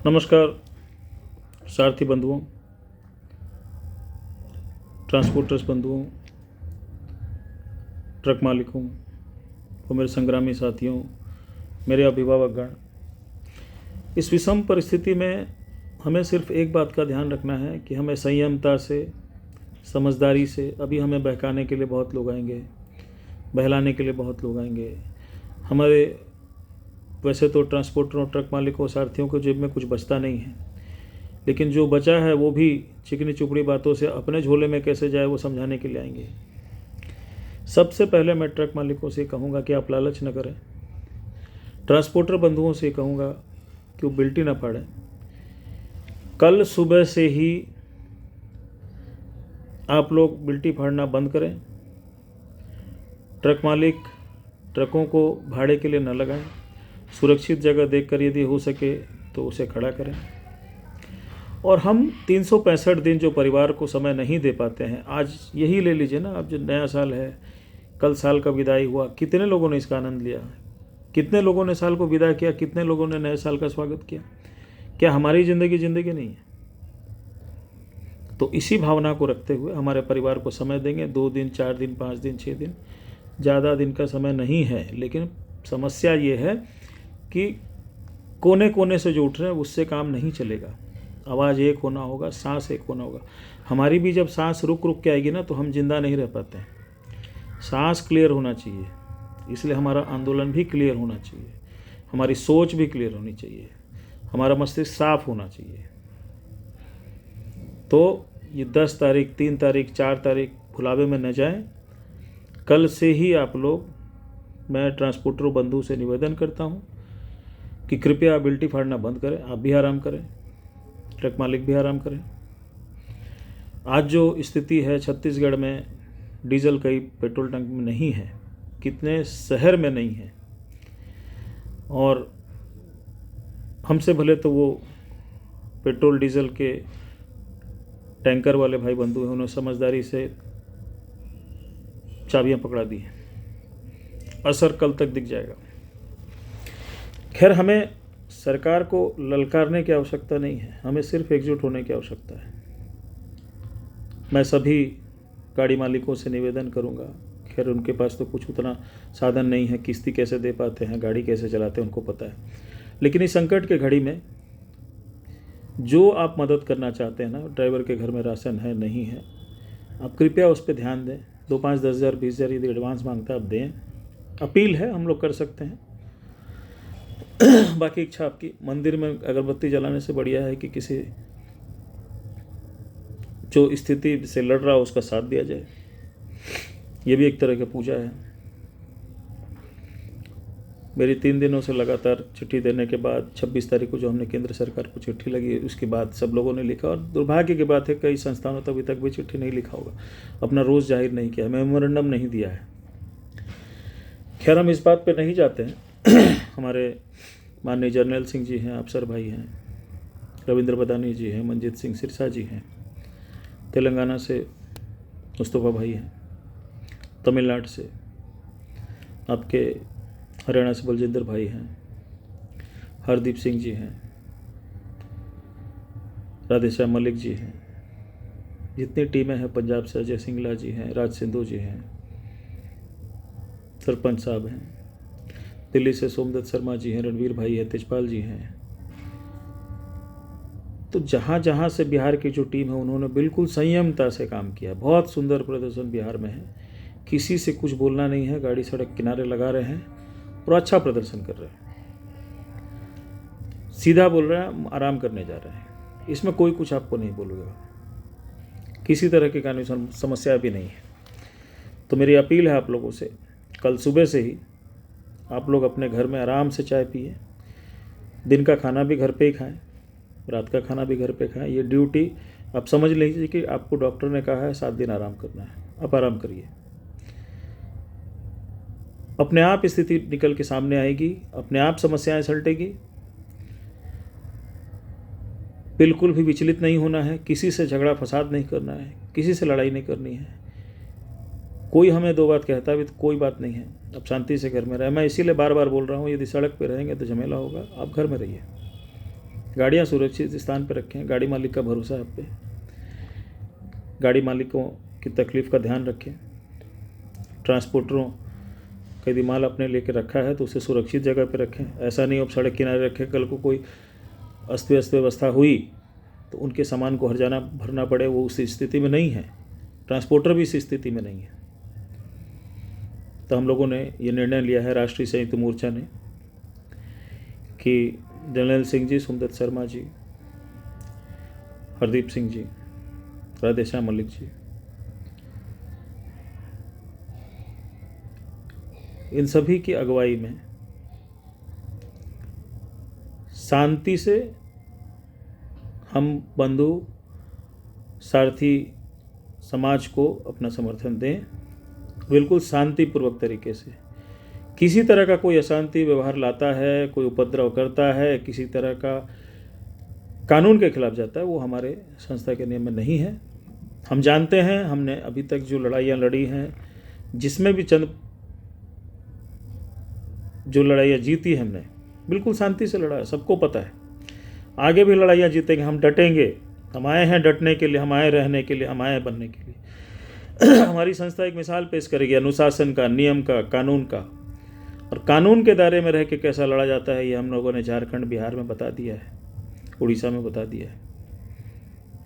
नमस्कार सारथी बंधुओं, ट्रांसपोर्टर्स बंधुओं, ट्रक मालिकों और मेरे संग्रामी साथियों, मेरे अभिभावकगण। इस विषम परिस्थिति में हमें सिर्फ एक बात का ध्यान रखना है कि हमें संयमता से, समझदारी से, अभी हमें बहकाने के लिए बहुत लोग आएंगे, बहलाने के लिए बहुत लोग आएंगे। हमारे वैसे तो ट्रांसपोर्टरों, ट्रक मालिकों, सारथियों को जेब में कुछ बचता नहीं है, लेकिन जो बचा है वो भी चिकनी चुपड़ी बातों से अपने झोले में कैसे जाए वो समझाने के लिए आएंगे। सबसे पहले मैं ट्रक मालिकों से कहूँगा कि आप लालच न करें। ट्रांसपोर्टर बंधुओं से कहूँगा कि वो बिल्टी न फाड़ें। कल सुबह से ही आप लोग बिल्टी फाड़ना बंद करें। ट्रक मालिक ट्रकों को भाड़े के लिए न लगाएं। सुरक्षित जगह देखकर यदि हो सके तो उसे खड़ा करें। और हम 365 दिन जो परिवार को समय नहीं दे पाते हैं, आज यही ले लीजिए ना, अब जो नया साल है, कल साल का विदाई हुआ, कितने लोगों ने इसका आनंद लिया, कितने लोगों ने साल को विदा किया, कितने लोगों ने नए साल का स्वागत किया। क्या हमारी ज़िंदगी नहीं है? तो इसी भावना को रखते हुए हमारे परिवार को समय देंगे। 2 दिन, 4 दिन, 5 दिन, 6 दिन, ज़्यादा दिन का समय नहीं है। लेकिन समस्या ये है कि कोने कोने से जो उठ रहे हैं उससे काम नहीं चलेगा। आवाज़ एक होना होगा, सांस एक होना होगा। हमारी भी जब सांस रुक रुक के आएगी ना तो हम जिंदा नहीं रह पाते हैं। सांस क्लियर होना चाहिए, इसलिए हमारा आंदोलन भी क्लियर होना चाहिए, हमारी सोच भी क्लियर होनी चाहिए, हमारा मस्तिष्क साफ होना चाहिए। तो ये 10 तारीख, 3 तारीख, 4 तारीख भुलावे में न जाएं। कल से ही आप लोग, मैं ट्रांसपोर्टर बंधु से निवेदन करता हूँ कि कृपया बिल्टी फाड़ना बंद करें। आप भी आराम करें, ट्रक मालिक भी आराम करें। आज जो स्थिति है छत्तीसगढ़ में, डीजल कई पेट्रोल टंक में नहीं है, कितने शहर में नहीं है। और हमसे भले तो वो पेट्रोल डीजल के टैंकर वाले भाई बंधु हैं, उन्होंने समझदारी से चाबियां पकड़ा दी हैं। असर कल तक दिख जाएगा। खैर, हमें सरकार को ललकारने की आवश्यकता नहीं है, हमें सिर्फ एकजुट होने की आवश्यकता है। मैं सभी गाड़ी मालिकों से निवेदन करूंगा, खैर उनके पास तो कुछ उतना साधन नहीं है, किस्ती कैसे दे पाते हैं, गाड़ी कैसे चलाते हैं उनको पता है। लेकिन इस संकट के घड़ी में जो आप मदद करना चाहते हैं ना, ड्राइवर के घर में राशन है नहीं है, आप कृपया उस पर ध्यान दें। 2, 5, 10 हज़ार, 20 हज़ार यदि एडवांस मांगता है आप दें। अपील है, हम लोग कर सकते हैं। बाकी इच्छा आपकी। मंदिर में अगरबत्ती जलाने से बढ़िया है कि किसी जो स्थिति से लड़ रहा हो उसका साथ दिया जाए। ये भी एक तरह की पूजा है। मेरी 3 दिनों से लगातार चिट्ठी देने के बाद 26 तारीख को जो हमने केंद्र सरकार को चिट्ठी लगी, उसके बाद सब लोगों ने लिखा। और दुर्भाग्य की बात है कई संस्थानों तक अभी तक भी चिट्ठी नहीं लिखा होगा, अपना रोज़ जाहिर नहीं किया, मेमोरेंडम नहीं दिया है। खैर, हम इस बात पे नहीं जाते हैं। हमारे माननीय जर्नैल सिंह जी हैं, अफसर भाई हैं, रविंद्र बदानी जी हैं, मंजीत सिंह सिरसा जी हैं, तेलंगाना से मुस्तफ़ा भाई हैं, तमिलनाडु से आपके हरियाणा से बलजिंदर भाई हैं, हरदीप सिंह जी हैं, राधेश्याम मलिक जी हैं, जितनी टीमें हैं, पंजाब से अजय सिंगला जी हैं, राज सिंधु जी हैं, सरपंच साहब हैं, दिल्ली से सोमदत्त शर्मा जी हैं, रणवीर भाई है, तेजपाल जी हैं। तो जहाँ जहाँ से बिहार की जो टीम है उन्होंने बिल्कुल संयमता से काम किया। बहुत सुंदर प्रदर्शन बिहार में है, किसी से कुछ बोलना नहीं है, गाड़ी सड़क किनारे लगा रहे हैं और अच्छा प्रदर्शन कर रहे हैं, सीधा बोल रहे हैं, आराम करने जा रहे हैं। इसमें कोई कुछ आपको नहीं बोलेगा, किसी तरह की कानूनी समस्या भी नहीं है। तो मेरी अपील है आप लोगों से, कल सुबह से ही आप लोग अपने घर में आराम से चाय पिए, दिन का खाना भी घर पे ही खाएं, रात का खाना भी घर पे खाएं। ये ड्यूटी आप समझ लीजिए कि आपको डॉक्टर ने कहा है 7 दिन आराम करना है, आप आराम करिए। अपने आप स्थिति निकल के सामने आएगी, अपने आप समस्याएं सलटेगी। बिल्कुल भी विचलित नहीं होना है, किसी से झगड़ा फसाद नहीं करना है, किसी से लड़ाई नहीं करनी है। कोई हमें 2 बात कहता भी तो कोई बात नहीं है, अब शांति से घर में रहे। मैं इसीलिए बार बार बोल रहा हूँ, यदि सड़क पे रहेंगे तो झमेला होगा, आप घर में रहिए। गाड़ियाँ सुरक्षित स्थान पर रखें, गाड़ी मालिक का भरोसा है आप पे, गाड़ी मालिकों की तकलीफ़ का ध्यान रखें। ट्रांसपोर्टरों का यदि माल आपने लेके रखा है तो उसे सुरक्षित जगह पे रखें। ऐसा नहीं अब सड़क किनारे रखें, कल को कोई अस्त व्यस्त व्यवस्था हुई तो उनके सामान को हर्जाना भरना पड़े, वो उस स्थिति में नहीं है, ट्रांसपोर्टर भी इस स्थिति में नहीं है। तो हम लोगों ने ये निर्णय लिया है राष्ट्रीय संयुक्त मोर्चा ने कि जनरल सिंह जी, सुमदत्त शर्मा जी, हरदीप सिंह जी, राधेश्याम मलिक जी, इन सभी की अगुवाई में शांति से हम बंधु सारथी समाज को अपना समर्थन दें, बिल्कुल शांतिपूर्वक तरीके से। किसी तरह का कोई अशांति व्यवहार लाता है, कोई उपद्रव करता है, किसी तरह का कानून के खिलाफ जाता है, वो हमारे संस्था के नियम में नहीं है। हम जानते हैं, हमने अभी तक जो लड़ाइयाँ लड़ी हैं, जिसमें भी जो लड़ाइयाँ जीती हमने बिल्कुल शांति से लड़ा है, सबको पता है। आगे भी लड़ाइयाँ जीतेंगे, हम डटेंगे, हम आए हैं डटने के लिए, हम आए रहने के लिए, हम आए बनने के लिए। हमारी संस्था एक मिसाल पेश करेगी अनुशासन का, नियम का, कानून का, और कानून के दायरे में रह के कैसा लड़ा जाता है ये हम लोगों ने झारखंड, बिहार में बता दिया है, उड़ीसा में बता दिया है,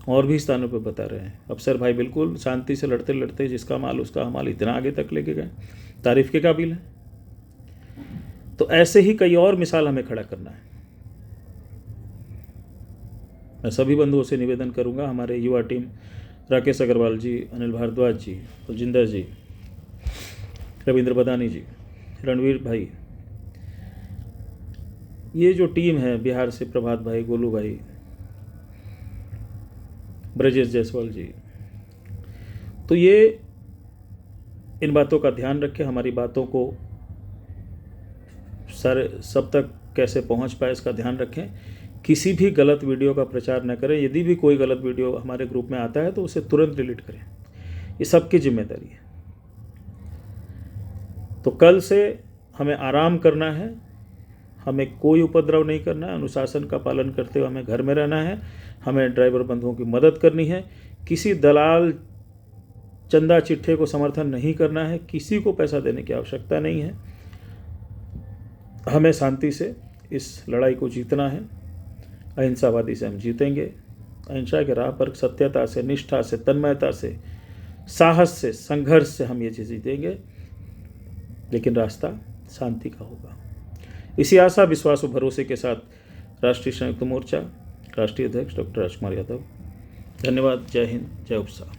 और भी स्थानों पर बता रहे हैं। अफसर भाई बिल्कुल शांति से लड़ते लड़ते जिसका माल उसका हमाल इतना आगे तक लेके गए, तारीफ के काबिल है। तो ऐसे ही कई और मिसाल हमें खड़ा करना है। मैं सभी बंधुओं से निवेदन करूंगा, हमारे युवा टीम राकेश अग्रवाल जी, अनिल भारद्वाज जी, कुलजिंदर जी, रविंद्र बदानी जी, रणवीर भाई, ये जो टीम है बिहार से, प्रभात भाई, गोलू भाई, ब्रजेश जायसवाल जी, तो ये इन बातों का ध्यान रखें, हमारी बातों को सब तक कैसे पहुंच पाए इसका ध्यान रखें। किसी भी गलत वीडियो का प्रचार न करें। यदि भी कोई गलत वीडियो हमारे ग्रुप में आता है तो उसे तुरंत डिलीट करें, ये सबकी जिम्मेदारी है। तो कल से हमें आराम करना है, हमें कोई उपद्रव नहीं करना है, अनुशासन का पालन करते हुए हमें घर में रहना है, हमें ड्राइवर बंधुओं की मदद करनी है, किसी दलाल चंदा चिट्ठे को समर्थन नहीं करना है, किसी को पैसा देने की आवश्यकता नहीं है। हमें शांति से इस लड़ाई को जीतना है, अहिंसावादी से हम जीतेंगे। अहिंसा के राह पर सत्यता से, निष्ठा से, तन्मयता से, साहस से, संघर्ष से हम ये चीज़ जीतेंगे, लेकिन रास्ता शांति का होगा। इसी आशा, विश्वास और भरोसे के साथ राष्ट्रीय संयुक्त मोर्चा राष्ट्रीय अध्यक्ष डॉक्टर राजकुमार यादव। धन्यवाद। जय हिंद, जय उत्साह।